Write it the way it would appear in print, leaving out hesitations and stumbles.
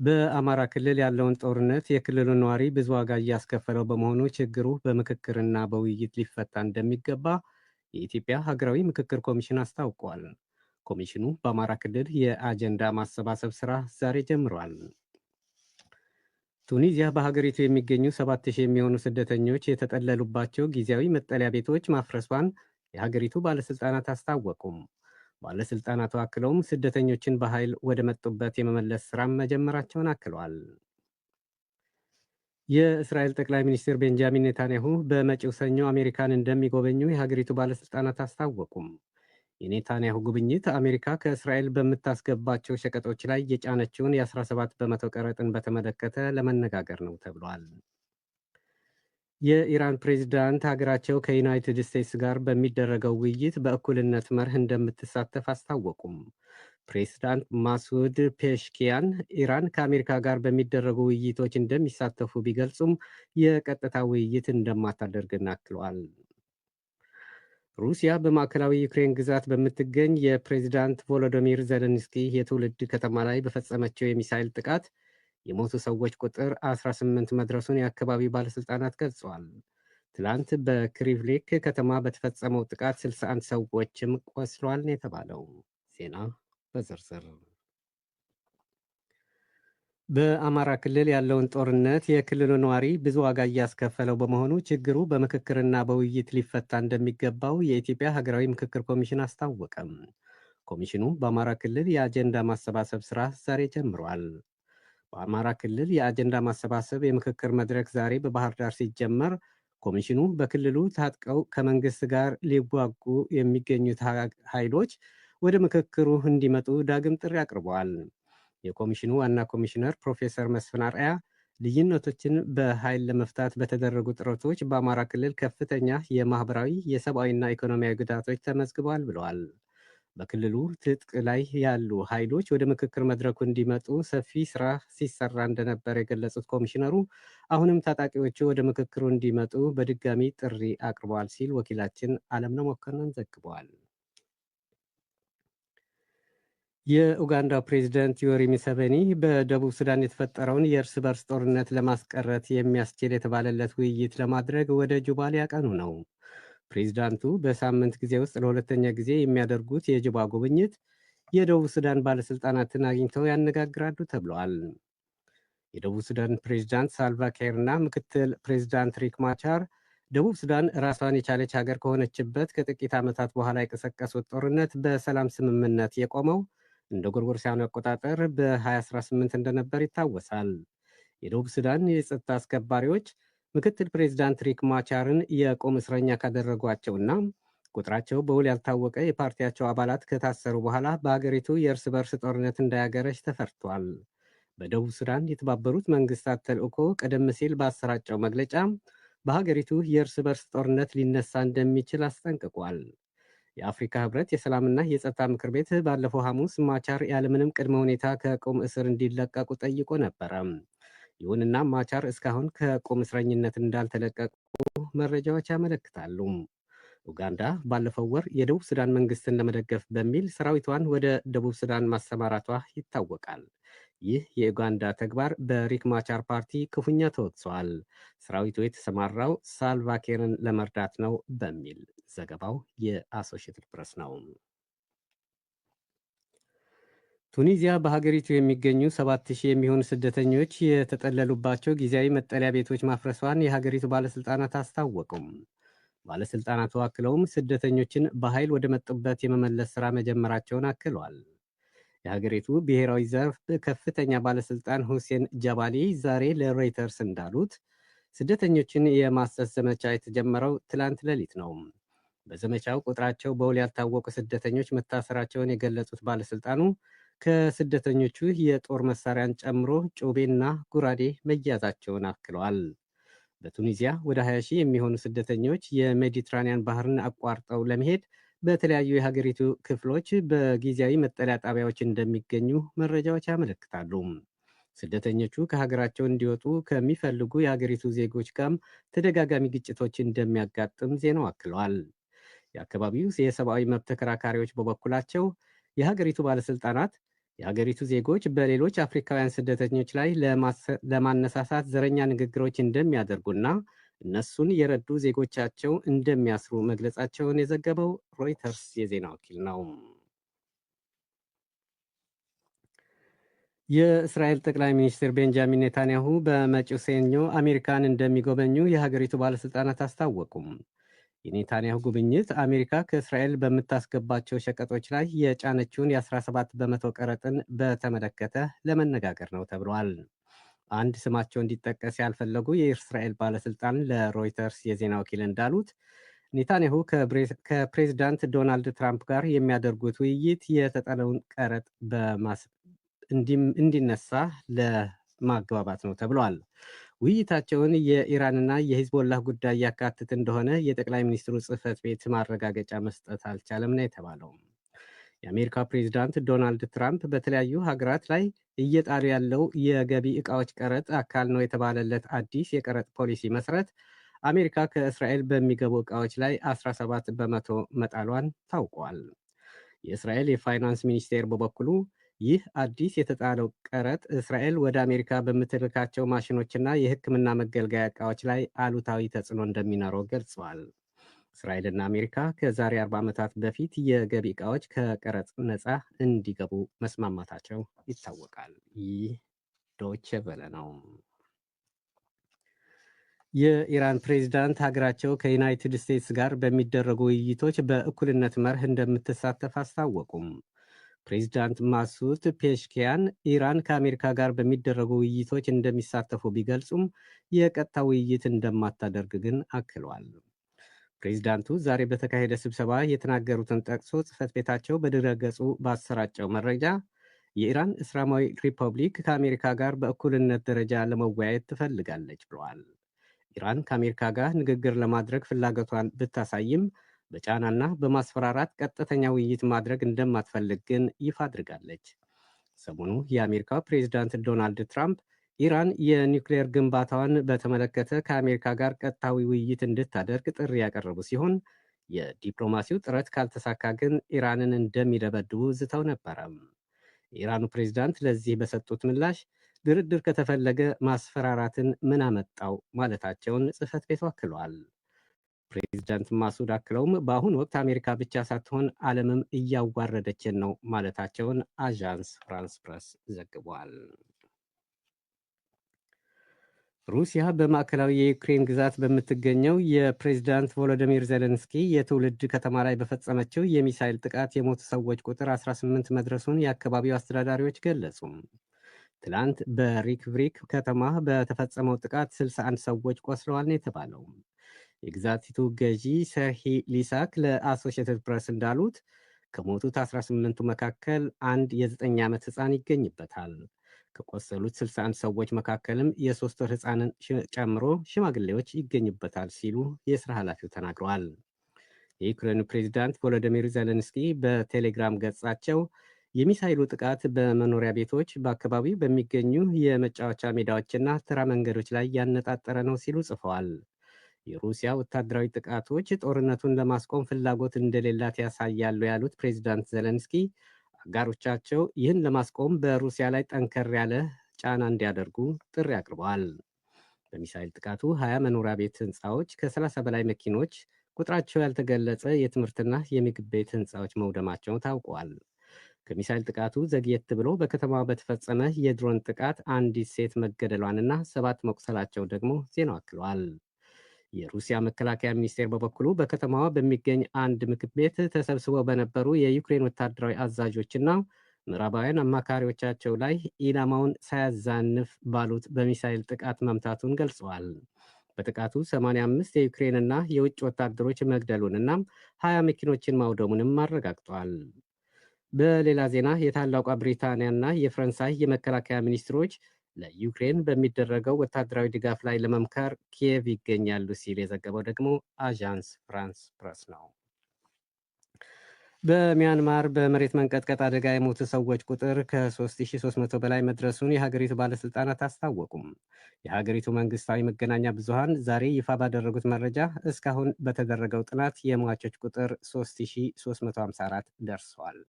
በአማራ ክልል ያለውን ጦርነት የክልሉ ነዋሪ ብዙ ዋጋ እያስከፈለው በመሆኑ ችግሩ በምክክርና በውይይት ሊፈታ እንደሚገባ የኢትዮጵያ ሀገራዊ ምክክር ኮሚሽን አስታውቋል። ኮሚሽኑ በአማራ ክልል የአጀንዳ ማሰባሰብ ሥራ ዛሬ ጀምሯል። ቱኒዚያ በሀገሪቱ የሚገኙ 7,000 የሚሆኑ ስደተኞች የተጠለሉባቸው ጊዜያዊ መጠለያ ቤቶች ማፍረሷን የሀገሪቱ ባለሥልጣናት አስታወቁም። ባለሥልጣናቱ አክለውም ስደተኞችን በኃይል ወደ መጡበት የመመለስ ሥራም መጀመራቸውን አክለዋል። የእስራኤል ጠቅላይ ሚኒስትር ቤንጃሚን ኔታንያሁ በመጪው ሰኞ አሜሪካን እንደሚጎበኙ የሀገሪቱ ባለሥልጣናት አስታወቁም። የኔታንያሁ ጉብኝት አሜሪካ ከእስራኤል በምታስገባቸው ሸቀጦች ላይ የጫነችውን የ17 በመቶ ቀረጥን በተመለከተ ለመነጋገር ነው ተብሏል። የኢራን ፕሬዝዳንት ሀገራቸው ከዩናይትድ ስቴትስ ጋር በሚደረገው ውይይት በእኩልነት መርህ እንደምትሳተፍ አስታወቁም። ፕሬዝዳንት ማሱድ ፔሽኪያን ኢራን ከአሜሪካ ጋር በሚደረጉ ውይይቶች እንደሚሳተፉ ቢገልጹም የቀጥታ ውይይት እንደማታደርግ አክለዋል። ሩሲያ በማዕከላዊ ዩክሬን ግዛት በምትገኝ የፕሬዝዳንት ቮሎዶሚር ዘለንስኪ የትውልድ ከተማ ላይ በፈጸመችው የሚሳይል ጥቃት የሞቱ ሰዎች ቁጥር 18 መድረሱን የአካባቢው ባለሥልጣናት ገልጸዋል። ትላንት በክሪቭሊክ ከተማ በተፈጸመው ጥቃት 61 ሰዎችም ቆስለዋል ነው የተባለው። ዜና በዝርዝር በአማራ ክልል ያለውን ጦርነት የክልሉ ነዋሪ ብዙ ዋጋ እያስከፈለው በመሆኑ ችግሩ በምክክርና በውይይት ሊፈታ እንደሚገባው የኢትዮጵያ ሀገራዊ ምክክር ኮሚሽን አስታወቀም። ኮሚሽኑ በአማራ ክልል የአጀንዳ ማሰባሰብ ሥራ ዛሬ ጀምሯል። በአማራ ክልል የአጀንዳ ማሰባሰብ የምክክር መድረክ ዛሬ በባህር ዳር ሲጀመር ኮሚሽኑ በክልሉ ታጥቀው ከመንግሥት ጋር ሊዋጉ የሚገኙት ኃይሎች ወደ ምክክሩ እንዲመጡ ዳግም ጥሪ አቅርበዋል። የኮሚሽኑ ዋና ኮሚሽነር ፕሮፌሰር መስፍን አርአያ ልዩነቶችን በኃይል ለመፍታት በተደረጉ ጥረቶች በአማራ ክልል ከፍተኛ የማኅበራዊ የሰብአዊና ኢኮኖሚያዊ ጉዳቶች ተመዝግበዋል ብለዋል። በክልሉ ትጥቅ ላይ ያሉ ኃይሎች ወደ ምክክር መድረኩ እንዲመጡ ሰፊ ስራ ሲሰራ እንደነበር የገለጹት ኮሚሽነሩ አሁንም ታጣቂዎቹ ወደ ምክክሩ እንዲመጡ በድጋሚ ጥሪ አቅርበዋል ሲል ወኪላችን አለምነው መኮንን ዘግበዋል። የኡጋንዳው ፕሬዝደንት ዮዌሪ ሙሴቬኒ በደቡብ ሱዳን የተፈጠረውን የእርስ በርስ ጦርነት ለማስቀረት የሚያስችል የተባለለት ውይይት ለማድረግ ወደ ጁባ ሊያቀኑ ነው። ፕሬዝዳንቱ በሳምንት ጊዜ ውስጥ ለሁለተኛ ጊዜ የሚያደርጉት የጁባ ጉብኝት የደቡብ ሱዳን ባለሥልጣናትን አግኝተው ያነጋግራሉ ተብለዋል። የደቡብ ሱዳን ፕሬዝዳንት ሳልቫኪር እና ምክትል ፕሬዝዳንት ሪክ ማቻር ደቡብ ሱዳን ራሷን የቻለች ሀገር ከሆነችበት ከጥቂት ዓመታት በኋላ የቀሰቀሱት ጦርነት በሰላም ስምምነት የቆመው እንደ ጎርጎሮሳውያኑ አቆጣጠር በ2018 እንደነበር ይታወሳል። የደቡብ ሱዳን የጸጥታ አስከባሪዎች ምክትል ፕሬዝዳንት ሪክ ማቻርን የቁም እስረኛ ካደረጓቸውና ቁጥራቸው በውል ያልታወቀ የፓርቲያቸው አባላት ከታሰሩ በኋላ በሀገሪቱ የእርስ በርስ ጦርነት እንዳያገረሽ ተፈርቷል። በደቡብ ሱዳን የተባበሩት መንግስታት ተልዕኮ ቀደም ሲል ባሰራጨው መግለጫ በሀገሪቱ የእርስ በርስ ጦርነት ሊነሳ እንደሚችል አስጠንቅቋል። የአፍሪካ ህብረት የሰላምና የጸጥታ ምክር ቤት ባለፈው ሐሙስ ማቻር ያለምንም ቅድመ ሁኔታ ከቁም እስር እንዲለቀቁ ጠይቆ ነበረ። ይሁንና ማቻር እስካሁን ከቁም እስረኝነት እንዳልተለቀቁ መረጃዎች ያመለክታሉ። ኡጋንዳ ባለፈው ወር የደቡብ ሱዳን መንግስትን ለመደገፍ በሚል ሰራዊቷን ወደ ደቡብ ሱዳን ማሰማራቷ ይታወቃል። ይህ የኡጋንዳ ተግባር በሪክ ማቻር ፓርቲ ክፉኛ ተወቅሷል። ሰራዊቱ የተሰማራው ሳልቫኪርን ለመርዳት ነው በሚል ዘገባው የአሶሺየትድ ፕሬስ ነው። ቱኒዚያ በሀገሪቱ የሚገኙ 7,000 የሚሆኑ ስደተኞች የተጠለሉባቸው ጊዜያዊ መጠለያ ቤቶች ማፍረሷን የሀገሪቱ ባለሥልጣናት አስታወቁም። ባለሥልጣናቱ አክለውም ስደተኞችን በኃይል ወደ መጡበት የመመለስ ሥራ መጀመራቸውን አክለዋል። የሀገሪቱ ብሔራዊ ዘርፍ ከፍተኛ ባለሥልጣን ሁሴን ጃባሊ ዛሬ ለሮይተርስ እንዳሉት ስደተኞችን የማሰስ ዘመቻ የተጀመረው ትላንት ሌሊት ነው። በዘመቻው ቁጥራቸው በውል ያልታወቁ ስደተኞች መታሰራቸውን የገለጹት ባለሥልጣኑ ከስደተኞቹ የጦር መሳሪያን ጨምሮ ጩቤና ጉራዴ መያዛቸውን አክለዋል። በቱኒዚያ ወደ 20 ሺህ የሚሆኑ ስደተኞች የሜዲትራኒያን ባህርን አቋርጠው ለመሄድ በተለያዩ የሀገሪቱ ክፍሎች በጊዜያዊ መጠለያ ጣቢያዎች እንደሚገኙ መረጃዎች ያመለክታሉ። ስደተኞቹ ከሀገራቸው እንዲወጡ ከሚፈልጉ የሀገሪቱ ዜጎች ጋርም ተደጋጋሚ ግጭቶች እንደሚያጋጥም ዜናው አክለዋል። የአካባቢው የሰብአዊ መብት ተከራካሪዎች በበኩላቸው የሀገሪቱ ባለሥልጣናት የሀገሪቱ ዜጎች በሌሎች አፍሪካውያን ስደተኞች ላይ ለማነሳሳት ዘረኛ ንግግሮች እንደሚያደርጉና እነሱን የረዱ ዜጎቻቸው እንደሚያስሩ መግለጻቸውን የዘገበው ሮይተርስ የዜና ወኪል ነው። የእስራኤል ጠቅላይ ሚኒስትር ቤንጃሚን ኔታንያሁ በመጪው ሰኞ አሜሪካን እንደሚጎበኙ የሀገሪቱ ባለሥልጣናት አስታወቁም። የኔታንያሁ ጉብኝት አሜሪካ ከእስራኤል በምታስገባቸው ሸቀጦች ላይ የጫነችውን የ17 በመቶ ቀረጥን በተመለከተ ለመነጋገር ነው ተብሏል። አንድ ስማቸው እንዲጠቀስ ያልፈለጉ የእስራኤል ባለሥልጣን ለሮይተርስ የዜና ወኪል እንዳሉት ኔታንያሁ ከፕሬዚዳንት ዶናልድ ትራምፕ ጋር የሚያደርጉት ውይይት የተጣለውን ቀረጥ እንዲነሳ ለማግባባት ነው ተብሏል። ውይይታቸውን የኢራንና የሂዝቦላህ ጉዳይ ያካትት እንደሆነ የጠቅላይ ሚኒስትሩ ጽህፈት ቤት ማረጋገጫ መስጠት አልቻለም ነው የተባለው። የአሜሪካ ፕሬዚዳንት ዶናልድ ትራምፕ በተለያዩ ሀገራት ላይ እየጣሉ ያለው የገቢ ዕቃዎች ቀረጥ አካል ነው የተባለለት አዲስ የቀረጥ ፖሊሲ መሰረት አሜሪካ ከእስራኤል በሚገቡ ዕቃዎች ላይ 17 በመቶ መጣሏን ታውቋል። የእስራኤል የፋይናንስ ሚኒስቴር በበኩሉ ይህ አዲስ የተጣለው ቀረጥ እስራኤል ወደ አሜሪካ በምትልካቸው ማሽኖችና የሕክምና መገልገያ ዕቃዎች ላይ አሉታዊ ተጽዕኖ እንደሚኖረው ገልጸዋል። እስራኤልና አሜሪካ ከዛሬ 40 ዓመታት በፊት የገቢ ዕቃዎች ከቀረጥ ነፃ እንዲገቡ መስማማታቸው ይታወቃል። ይህ ዶይቼ ቬለ ነው። የኢራን ፕሬዝዳንት ሀገራቸው ከዩናይትድ ስቴትስ ጋር በሚደረጉ ውይይቶች በእኩልነት መርህ እንደምትሳተፍ አስታወቁም። ፕሬዚዳንት ማሱድ ፔሽኪያን ኢራን ከአሜሪካ ጋር በሚደረጉ ውይይቶች እንደሚሳተፉ ቢገልጹም የቀጥታ ውይይት እንደማታደርግ ግን አክለዋል። ፕሬዚዳንቱ ዛሬ በተካሄደ ስብሰባ የተናገሩትን ጠቅሶ ጽህፈት ቤታቸው በድረገጹ ባሰራጨው መረጃ የኢራን እስላማዊ ሪፐብሊክ ከአሜሪካ ጋር በእኩልነት ደረጃ ለመወያየት ትፈልጋለች ብለዋል። ኢራን ከአሜሪካ ጋር ንግግር ለማድረግ ፍላጎቷን ብታሳይም በጫናና በማስፈራራት ቀጥተኛ ውይይት ማድረግ እንደማትፈልግ ግን ይፋ አድርጋለች። ሰሞኑ የአሜሪካው ፕሬዚዳንት ዶናልድ ትራምፕ ኢራን የኒውክሌር ግንባታዋን በተመለከተ ከአሜሪካ ጋር ቀጥታዊ ውይይት እንድታደርግ ጥሪ ያቀረቡ ሲሆን የዲፕሎማሲው ጥረት ካልተሳካ ግን ኢራንን እንደሚደበድቡ ዝተው ነበረ። የኢራኑ ፕሬዚዳንት ለዚህ በሰጡት ምላሽ ድርድር ከተፈለገ ማስፈራራትን ምን አመጣው ማለታቸውን ጽህፈት ቤቱ አክሏል። ፕሬዚዳንት ማሱድ አክለውም በአሁኑ ወቅት አሜሪካ ብቻ ሳትሆን ዓለምም እያዋረደችን ነው ማለታቸውን አዣንስ ፍራንስ ፕረስ ዘግቧል። ሩሲያ በማዕከላዊ የዩክሬን ግዛት በምትገኘው የፕሬዚዳንት ቮሎዲሚር ዜሌንስኪ የትውልድ ከተማ ላይ በፈጸመችው የሚሳይል ጥቃት የሞቱ ሰዎች ቁጥር 18 መድረሱን የአካባቢው አስተዳዳሪዎች ገለጹ። ትላንት በሪክቪክ ከተማ በተፈጸመው ጥቃት 61 ሰዎች ቆስለዋል ነው የተባለው። የግዛቲቱ ገዢ ሰርሂ ሊሳክ ለአሶሺየትድ ፕሬስ እንዳሉት ከሞቱት 18ቱ መካከል አንድ የ9 ዓመት ሕፃን ይገኝበታል። ከቆሰሉት 61 ሰዎች መካከልም የ3 ወር ሕፃንን ጨምሮ ሽማግሌዎች ይገኙበታል ሲሉ የሥራ ኃላፊው ተናግረዋል። የዩክሬኑ ፕሬዚዳንት ቮሎዲሚር ዜሌንስኪ በቴሌግራም ገጻቸው የሚሳይሉ ጥቃት በመኖሪያ ቤቶች፣ በአካባቢው በሚገኙ የመጫወቻ ሜዳዎችና ተራ መንገዶች ላይ ያነጣጠረ ነው ሲሉ ጽፈዋል። የሩሲያ ወታደራዊ ጥቃቶች ጦርነቱን ለማስቆም ፍላጎት እንደሌላት ያሳያሉ ያሉት ፕሬዚዳንት ዜሌንስኪ አጋሮቻቸው ይህን ለማስቆም በሩሲያ ላይ ጠንከር ያለ ጫና እንዲያደርጉ ጥሪ አቅርበዋል። በሚሳይል ጥቃቱ 20 መኖሪያ ቤት ህንፃዎች፣ ከ30 በላይ መኪኖች፣ ቁጥራቸው ያልተገለጸ የትምህርትና የምግብ ቤት ህንፃዎች መውደማቸው ታውቋል። ከሚሳይል ጥቃቱ ዘግየት ብሎ በከተማዋ በተፈጸመ የድሮን ጥቃት አንዲት ሴት መገደሏንና 7 መቁሰላቸው ደግሞ ዜናው አክሏል። የሩሲያ መከላከያ ሚኒስቴር በበኩሉ በከተማዋ በሚገኝ አንድ ምግብ ቤት ተሰብስበው በነበሩ የዩክሬን ወታደራዊ አዛዦችና ምዕራባውያን አማካሪዎቻቸው ላይ ኢላማውን ሳያዛንፍ ባሉት በሚሳይል ጥቃት መምታቱን ገልጸዋል። በጥቃቱ 85 የዩክሬንና የውጭ ወታደሮች መግደሉንና 20 መኪኖችን ማውደሙንም አረጋግጧል። በሌላ ዜና የታላቋ ብሪታንያና የፈረንሳይ የመከላከያ ሚኒስትሮች ለዩክሬን በሚደረገው ወታደራዊ ድጋፍ ላይ ለመምከር ኪየቭ ይገኛሉ ሲል የዘገበው ደግሞ አዣንስ ፍራንስ ፕረስ ነው። በሚያንማር በመሬት መንቀጥቀጥ አደጋ የሞቱ ሰዎች ቁጥር ከ3300 በላይ መድረሱን የሀገሪቱ ባለስልጣናት አስታወቁም። የሀገሪቱ መንግስታዊ መገናኛ ብዙሃን ዛሬ ይፋ ባደረጉት መረጃ እስካሁን በተደረገው ጥናት የሟቾች ቁጥር 3354 ደርሰዋል።